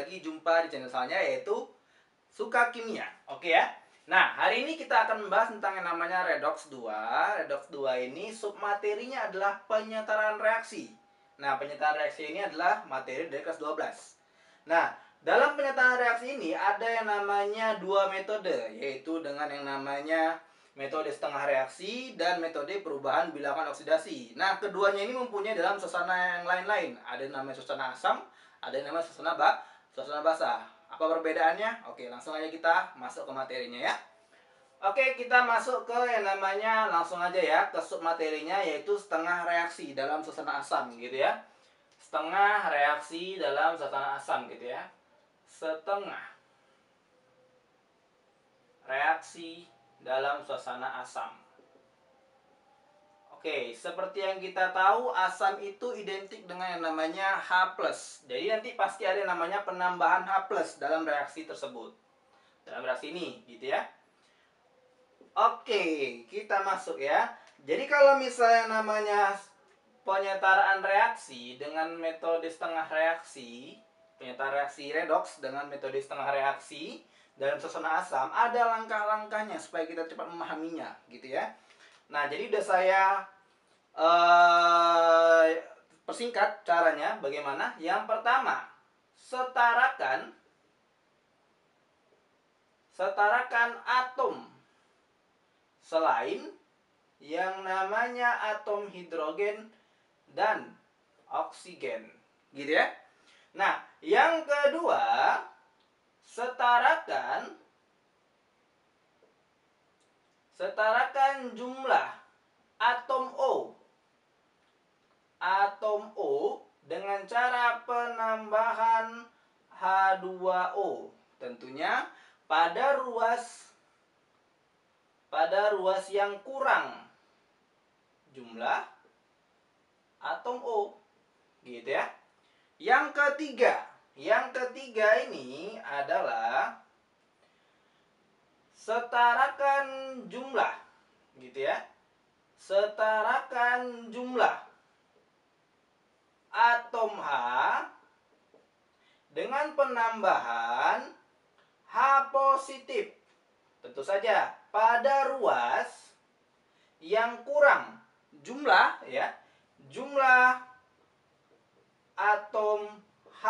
lagi jumpa di channel saya, yaitu Suka Kimia. Oke ya. Nah, hari ini kita akan membahas tentang yang namanya redox 2. Redox 2 ini submaterinya adalah penyetaraan reaksi. Nah, penyetaraan reaksi ini adalah materi dari kelas 12. Nah, dalam penyetaraan reaksi ini ada yang namanya dua metode, yaitu dengan yang namanya metode setengah reaksi dan metode perubahan bilangan oksidasi. Nah, keduanya ini mempunyai dalam suasana yang lain-lain. Ada yang namanya suasana asam, ada yang namanya suasana basah. Apa perbedaannya? Oke, langsung aja kita masuk ke materinya ya. Oke, kita masuk ke yang namanya, langsung aja ya, ke submaterinya, yaitu setengah reaksi dalam suasana asam gitu ya. Setengah reaksi dalam suasana asam gitu ya. Setengah reaksi dalam suasana asam. Oke, seperti yang kita tahu, asam itu identik dengan yang namanya H+. Jadi nanti pasti ada yang namanya penambahan H+ dalam reaksi tersebut. Dalam reaksi ini, gitu ya. Oke, kita masuk ya. Jadi kalau misalnya namanya penyetaraan reaksi dengan metode setengah reaksi, penyetaraan reaksi redox dengan metode setengah reaksi dalam suasana asam, ada langkah-langkahnya supaya kita cepat memahaminya, gitu ya. Nah, jadi udah saya persingkat caranya bagaimana. Yang pertama, setarakan atom selain yang namanya atom hidrogen dan oksigen, gitu ya. Nah, yang kedua, setarakan jumlah atom O dengan cara penambahan H2O, tentunya pada ruas yang kurang jumlah atom O, gitu ya. Yang ketiga ini adalah setarakan jumlah, gitu ya. Setarakan jumlah atom H dengan penambahan H positif. Tentu saja pada ruas yang kurang jumlah ya, jumlah atom H.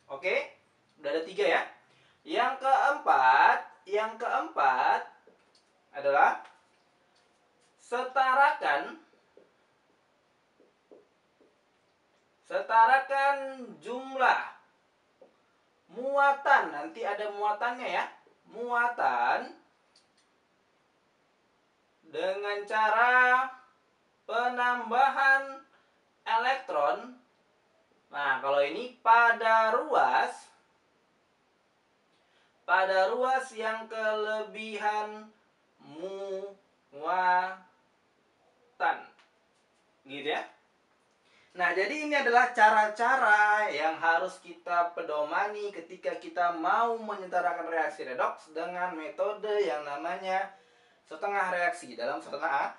Oke? Udah ada 3 ya. Yang keempat adalah setarakan jumlah muatan, nanti ada muatannya ya. Muatan dengan cara penambahan elektron. Nah, kalau ini pada ruas yang kelebihan muatan, gitu ya. Nah, jadi ini adalah cara-cara yang harus kita pedomani ketika kita mau menyetarakan reaksi redox dengan metode yang namanya setengah reaksi dalam suasana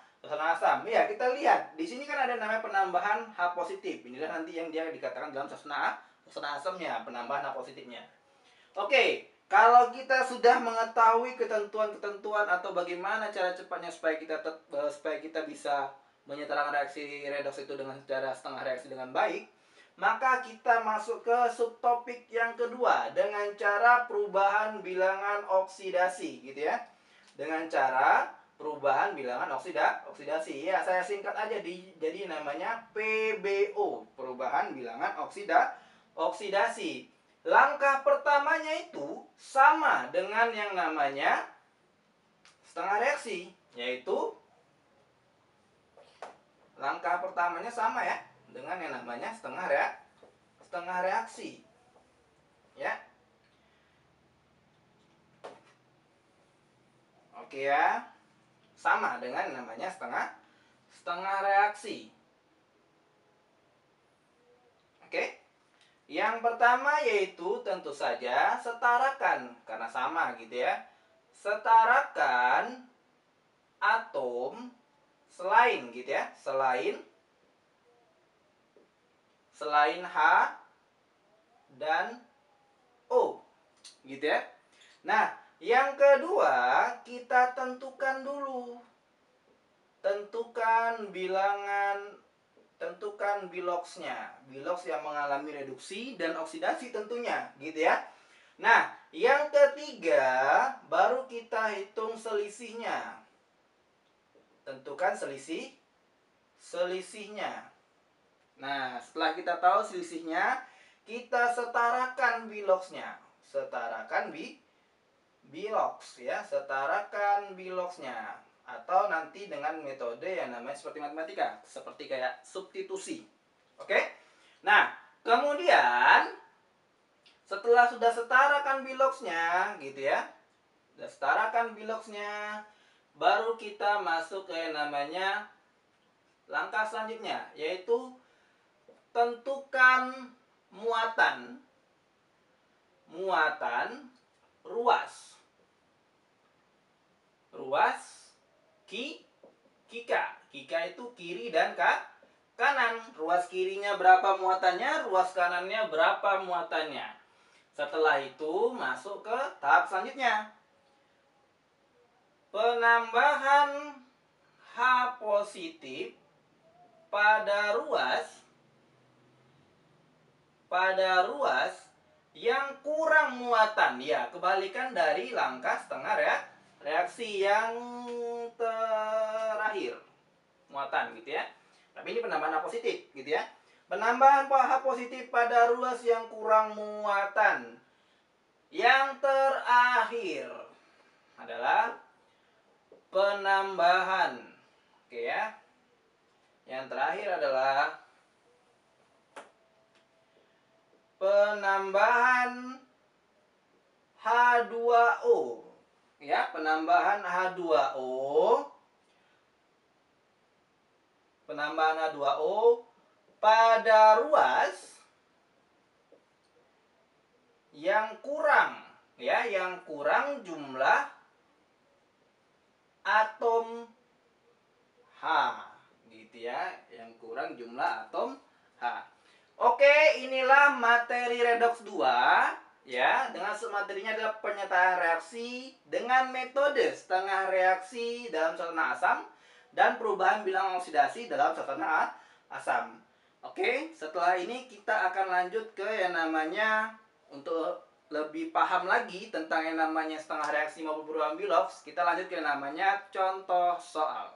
asam. Ya, kita lihat di sini kan ada namanya penambahan H positif. Inilah nanti yang dia dikatakan dalam suasana asamnya, penambahan H positifnya. Oke, kalau kita sudah mengetahui ketentuan-ketentuan atau bagaimana cara cepatnya supaya kita bisa menyetarakan reaksi redox itu dengan cara setengah reaksi dengan baik, maka kita masuk ke subtopik yang kedua dengan cara perubahan bilangan oksidasi, gitu ya. Dengan cara perubahan bilangan oksidasi. Ya, saya singkat aja jadi namanya PBO, perubahan bilangan oksidasi. Langkah pertamanya itu sama dengan yang namanya setengah reaksi, yaitu langkah pertamanya sama ya dengan yang namanya setengah reaksi. Ya. Oke ya. Sama dengan yang namanya setengah reaksi. Oke. Yang pertama yaitu tentu saja setarakan, karena sama gitu ya. Setarakan atom selain gitu ya, selain H dan O. Gitu ya. Nah, yang kedua, kita tentukan dulu. Tentukan biloxnya. Bilox yang mengalami reduksi dan oksidasi tentunya, gitu ya. Nah, yang ketiga, baru kita hitung selisihnya. Tentukan selisihnya. Nah, setelah kita tahu selisihnya, kita setarakan biloxnya. Setarakan bilox ya, setarakan biloxnya. Atau nanti dengan metode yang namanya seperti matematika, seperti kayak substitusi. Oke? Nah, kemudian setelah sudah setarakan biloxnya, gitu ya. Sudah setarakan biloxnya, baru kita masuk ke yang namanya langkah selanjutnya, yaitu tentukan muatan ruas kika itu kiri dan kanan. Ruas kirinya berapa muatannya, ruas kanannya berapa muatannya. Setelah itu masuk ke tahap selanjutnya, penambahan H positif pada ruas yang kurang muatan. Ya, kebalikan dari langkah setengah reaksi yang terakhir. Muatan gitu ya. Tapi ini penambahan H positif gitu ya. Penambahan H positif pada ruas yang kurang muatan. Yang terakhir adalah penambahan. Oke ya. Yang terakhir adalah penambahan H2O. Ya, penambahan H2O. Penambahan H2O pada ruas yang kurang ya, yang kurang jumlah atom H gitu ya, yang kurang jumlah atom H. Oke, inilah materi redox 2 ya, dengan submaterinya adalah penyataan reaksi dengan metode setengah reaksi dalam suasana asam dan perubahan bilangan oksidasi dalam suasana asam. Oke, setelah ini kita akan lanjut ke yang namanya, untuk lebih paham lagi tentang yang namanya setengah reaksi maupun perubahan bilox, kita lanjut ke yang namanya contoh soal.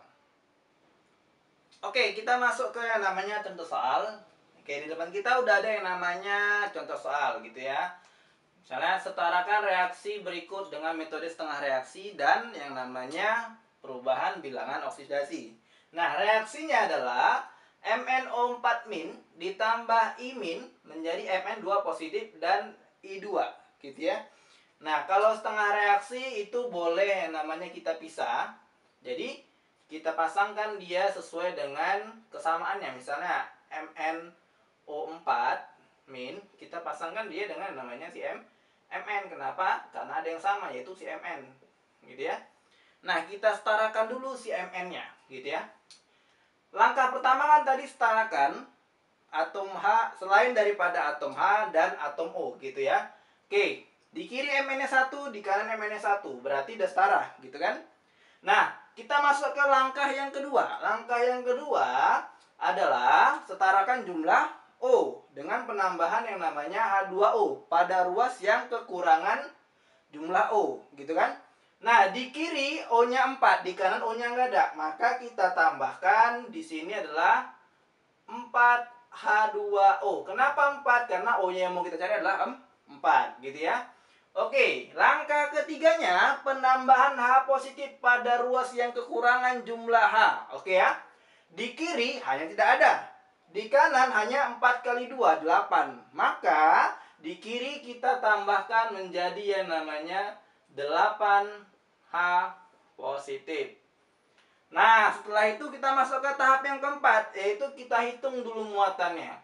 Oke, kita masuk ke yang namanya contoh soal. Oke, di depan kita udah ada yang namanya contoh soal gitu ya. Misalnya, setarakan reaksi berikut dengan metode setengah reaksi dan yang namanya perubahan bilangan oksidasi. Nah, reaksinya adalah MnO4- ditambah I- menjadi Mn2 positif dan I2 gitu ya. Nah, kalau setengah reaksi itu boleh yang namanya kita pisah. Jadi, kita pasangkan dia sesuai dengan kesamaannya. Misalnya MnO4- kita pasangkan dia dengan namanya si Mn. Kenapa? Karena ada yang sama, yaitu si Mn gitu ya. Nah, kita setarakan dulu si Mn-nya gitu ya. Langkah pertama kan tadi setarakan atom H selain daripada atom H dan atom O gitu ya. Oke, di kiri Mn-nya 1, di kanan Mn-nya 1, berarti udah setara gitu kan. Nah, kita masuk ke langkah yang kedua. Langkah yang kedua adalah setarakan jumlah O dengan penambahan yang namanya H2O pada ruas yang kekurangan jumlah O gitu kan. Nah, di kiri O-nya 4, di kanan O-nya nggak ada. Maka kita tambahkan di sini adalah 4H2O. Kenapa 4? Karena O-nya yang mau kita cari adalah 4 gitu ya. Oke, langkah ketiganya penambahan H positif pada ruas yang kekurangan jumlah H. Oke ya. Di kiri hanya tidak ada. Di kanan hanya 4 kali 2, 8. Maka di kiri kita tambahkan menjadi yang namanya 8H positif. Nah, setelah itu kita masuk ke tahap yang keempat, yaitu kita hitung dulu muatannya.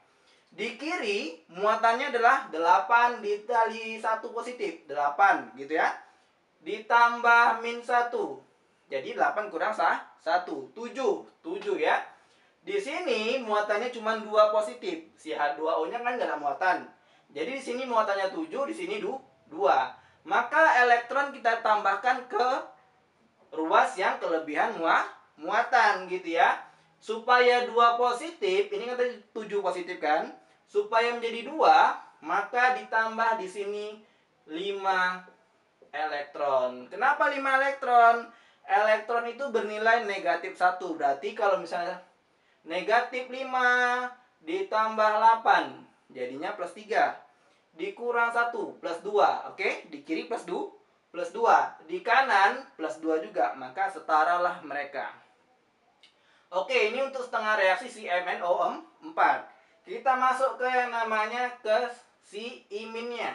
Di kiri muatannya adalah 8 dikali 1 positif, 8 gitu ya. Ditambah -1. Jadi 8 kurang 1, 7 ya. Di sini muatannya cuma 2 positif. Si H2O-nya kan nggak ada muatan. Jadi di sini muatannya 7, di sini 2. Maka elektron kita tambahkan ke ruas yang kelebihan muatan gitu ya. Supaya 2 positif, ini kan tadi 7 positif kan? Supaya menjadi 2, maka ditambah di sini 5 elektron. Kenapa 5 elektron? Elektron itu bernilai negatif 1. Berarti kalau misalnya negatif 5 ditambah 8, jadinya plus 3. Dikurang 1, plus 2. Oke, di kiri plus 2, plus 2. Di kanan plus 2 juga, maka setaralah mereka. Oke, ini untuk setengah reaksi si MnO4. Kita masuk ke yang namanya ke si iminnya.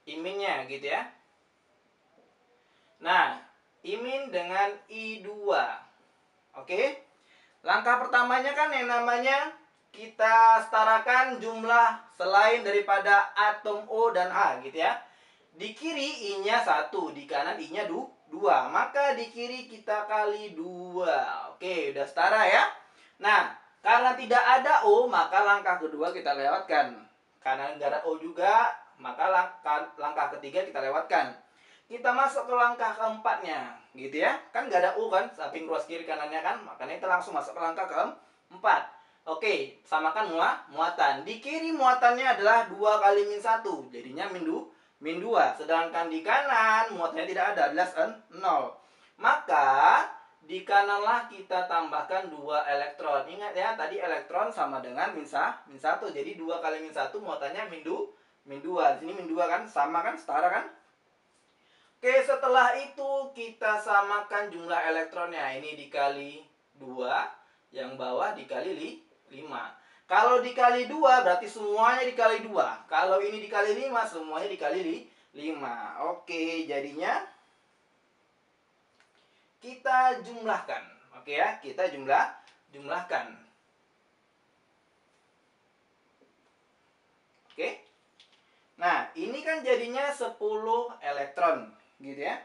Iminnya gitu ya. Nah, imin dengan I2. Oke. Langkah pertamanya kan yang namanya kita setarakan jumlah selain daripada atom O dan H gitu ya. Di kiri I-nya 1, di kanan I-nya 2. Maka di kiri kita kali 2. Oke, udah setara ya. Nah, karena tidak ada O, maka langkah kedua kita lewatkan. Karena nggak ada O juga, maka langkah ketiga kita lewatkan. Kita masuk ke langkah keempatnya, gitu ya. Kan nggak ada U kan, samping ruas kiri kanannya kan, makanya kita langsung masuk ke langkah keempat. Oke, samakan muatan. Di kiri muatannya adalah 2 kali min 1, jadinya min 2. Sedangkan di kanan muatannya tidak ada, alias 0. Maka di kananlah kita tambahkan 2 elektron. Ingat ya, tadi elektron sama dengan min 1. Jadi 2 kali min 1 muatannya min 2. Di sini min 2 kan, sama kan, setara kan? Oke, setelah itu kita samakan jumlah elektronnya. Ini dikali 2, yang bawah dikali 5. Kalau dikali 2 berarti semuanya dikali 2. Kalau ini dikali 5, semuanya dikali 5. Oke, jadinya kita jumlahkan. Oke ya, kita jumlahkan. Oke. Nah, ini kan jadinya 10 elektron, gitu ya.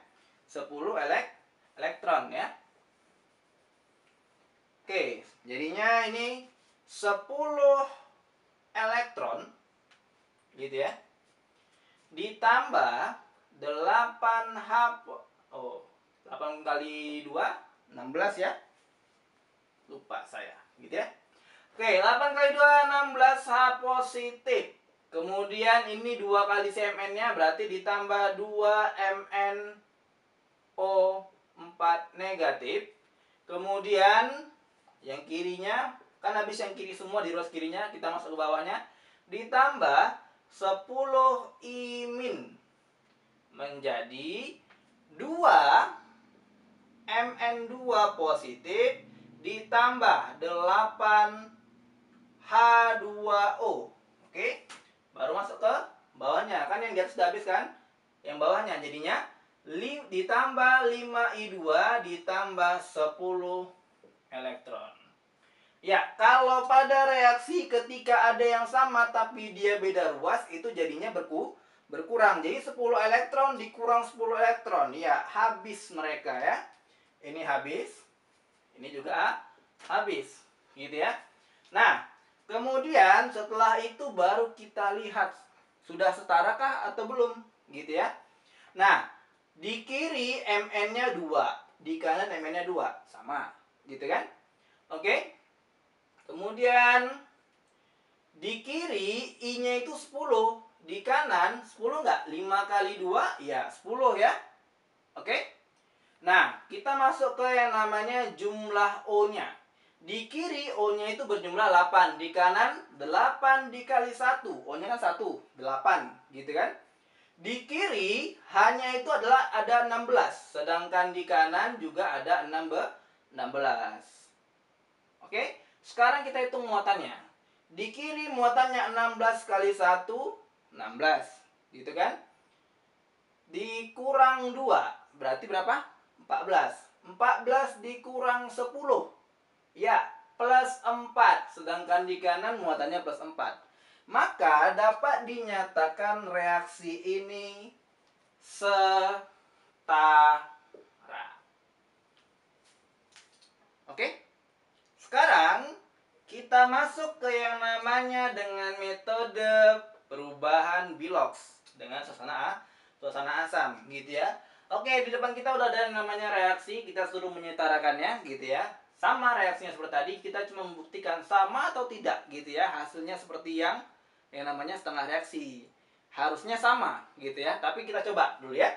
10 elektron ya. Oke, jadinya ini 10 elektron, gitu ya. Ditambah 8H, 8 kali 2, 16 ya. Lupa saya, gitu ya. Oke, 8 kali 2, 16H positif. Kemudian ini 2 kali CMN-nya berarti ditambah 2 MnO4 negatif. Kemudian yang kirinya, kan habis yang kiri semua di ruas kirinya, kita masuk ke bawahnya. Ditambah 10 imin menjadi 2 Mn2 positif ditambah 8 H2O. Oke, baru masuk ke bawahnya. Kan yang di atas sudah habis kan? Yang bawahnya jadinya ditambah 5I2 ditambah 10 elektron. Ya, kalau pada reaksi ketika ada yang sama tapi dia beda ruas, itu jadinya berkurang. Jadi 10 elektron dikurang 10 elektron. Ya, habis mereka ya. Ini habis. Ini juga habis. Gitu ya. Nah, kemudian setelah itu baru kita lihat sudah setarakah atau belum, gitu ya. Nah, di kiri Mn-nya 2, di kanan Mn-nya 2, sama, gitu kan? Oke. Kemudian di kiri I-nya itu 10, di kanan 10 enggak? 5 kali 2 ya 10 ya. Oke? Nah, kita masuk ke yang namanya jumlah O-nya. Di kiri O-nya itu berjumlah 8. Di kanan 8 dikali 1. O-nya kan 1. 8. Gitu kan? Di kiri hanya itu adalah ada 16. Sedangkan di kanan juga ada 16. Oke? Sekarang kita hitung muatannya. Di kiri muatannya 16 kali 1. 16. Gitu kan? Dikurang 2. Berarti berapa? 14. 14 dikurang 10. Ya, plus 4. Sedangkan di kanan muatannya plus 4. Maka dapat dinyatakan reaksi ini setara. Oke? Sekarang kita masuk ke yang namanya dengan metode perubahan Bilox. dengan suasana asam gitu ya. Oke, di depan kita udah ada yang namanya reaksi, kita suruh menyetarakannya gitu ya. Sama reaksinya seperti tadi, kita cuma membuktikan sama atau tidak gitu ya. Hasilnya seperti yang namanya setengah reaksi. Harusnya sama gitu ya, tapi kita coba dulu ya.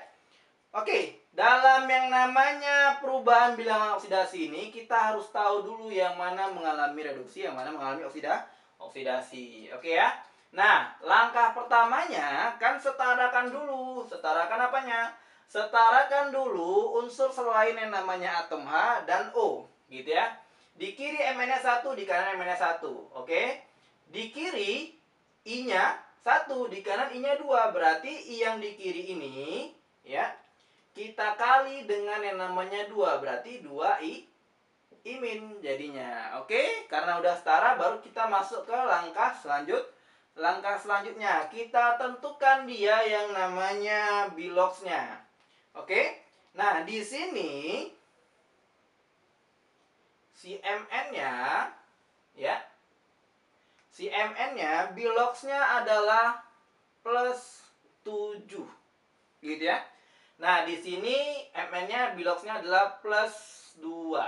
Oke, dalam yang namanya perubahan bilangan oksidasi ini, kita harus tahu dulu yang mana mengalami reduksi, yang mana mengalami oksidasi. Oke ya. Nah, langkah pertamanya kan setarakan dulu. Setarakan apanya? Setarakan dulu unsur selain yang namanya atom H dan O, gitu ya. Di kiri Mn-nya 1, di kanan Mn-nya 1. Oke. Di kiri I-nya 1, di kanan I-nya 2. Berarti I yang di kiri ini ya, kita kali dengan yang namanya 2. Berarti 2I min jadinya. Oke, karena udah setara baru kita masuk ke langkah selanjutnya. Kita tentukan dia yang namanya biloxnya. Oke. Nah, di sini si Mn-nya ya. Si Mn-nya biloxnya adalah plus 7. Gitu ya. Nah, di sini Mn-nya biloxnya adalah plus 2.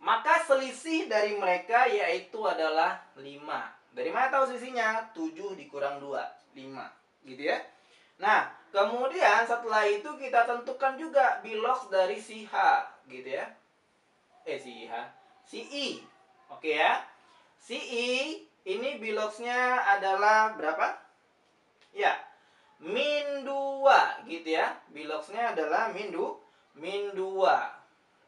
Maka selisih dari mereka yaitu adalah 5. Dari mana tahu selisihnya? 7 dikurang 2, 5. Gitu ya. Nah, kemudian setelah itu kita tentukan juga bilox dari si H. Gitu ya. Si H. Si I. Oke ya. Si I ini biloxnya adalah berapa? Ya, min 2 gitu ya. Biloxnya adalah min 2.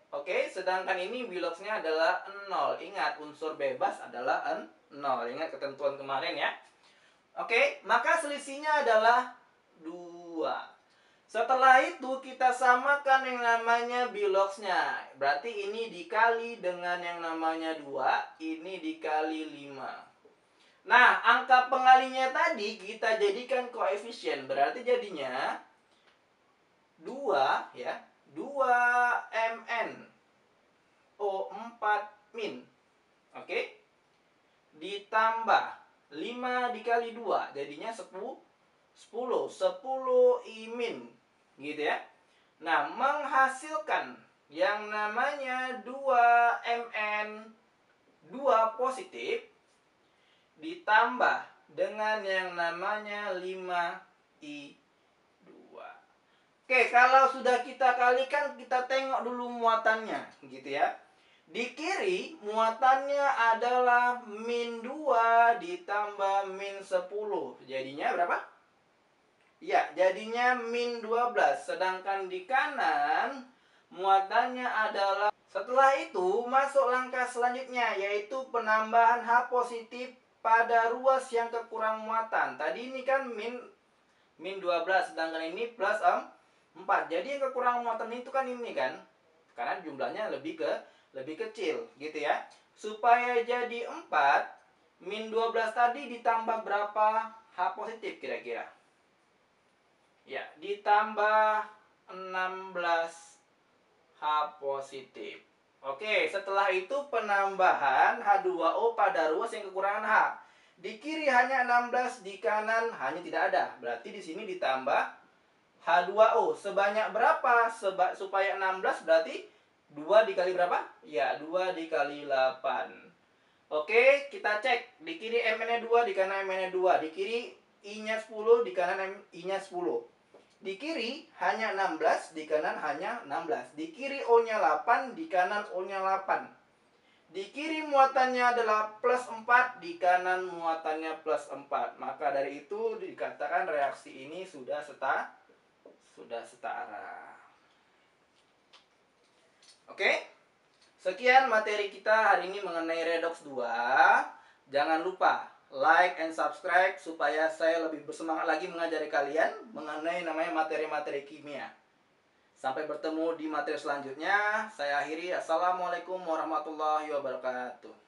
Oke, sedangkan ini biloxnya adalah 0. Ingat, unsur bebas adalah 0. Ingat ketentuan kemarin ya. Oke, maka selisihnya adalah 2. Setelah itu kita samakan yang namanya biloxnya. Berarti ini dikali dengan yang namanya 2, ini dikali 5. Nah, angka pengalinya tadi kita jadikan koefisien. Berarti jadinya 2 ya. 2 Mn O4 min. Oke. Ditambah 5 dikali 2 jadinya 10 I min. Gitu ya. Nah, menghasilkan yang namanya 2 Mn 2 positif ditambah dengan yang namanya 5I2. Oke, kalau sudah kita kalikan, kita tengok dulu muatannya, gitu ya. Di kiri, muatannya adalah min 2 ditambah min 10. Jadinya berapa? Ya, jadinya min 12. Sedangkan di kanan, muatannya adalah... Setelah itu, masuk langkah selanjutnya, yaitu penambahan H positif pada ruas yang kekurang muatan. Tadi ini kan min 12, sedangkan ini plus 4. Jadi yang kekurangan muatan itu kan ini kan, karena jumlahnya lebih kecil gitu ya. Supaya jadi 4, min 12 tadi ditambah berapa H positif kira-kira? Ya, ditambah 16 H positif. Oke, setelah itu penambahan H2O pada ruas yang kekurangan H. Di kiri hanya 16, di kanan hanya tidak ada. Berarti di sini ditambah H2O. Sebanyak berapa? Supaya 16 berarti 2 dikali berapa? Ya, 2 dikali 8. Oke, kita cek. Di kiri Mn-nya 2, di kanan Mn-nya 2. Di kiri I-nya 10, di kanan I-nya 10. Di kiri hanya 16, di kanan hanya 16. Di kiri O-nya 8, di kanan O-nya 8. Di kiri muatannya adalah plus 4, di kanan muatannya plus 4. Maka dari itu dikatakan reaksi ini sudah setara. Oke? Sekian materi kita hari ini mengenai redox 2. Jangan lupa like and subscribe supaya saya lebih bersemangat lagi mengajari kalian mengenai namanya materi-materi kimia. Sampai bertemu di materi selanjutnya. Saya akhiri. Assalamualaikum warahmatullahi wabarakatuh.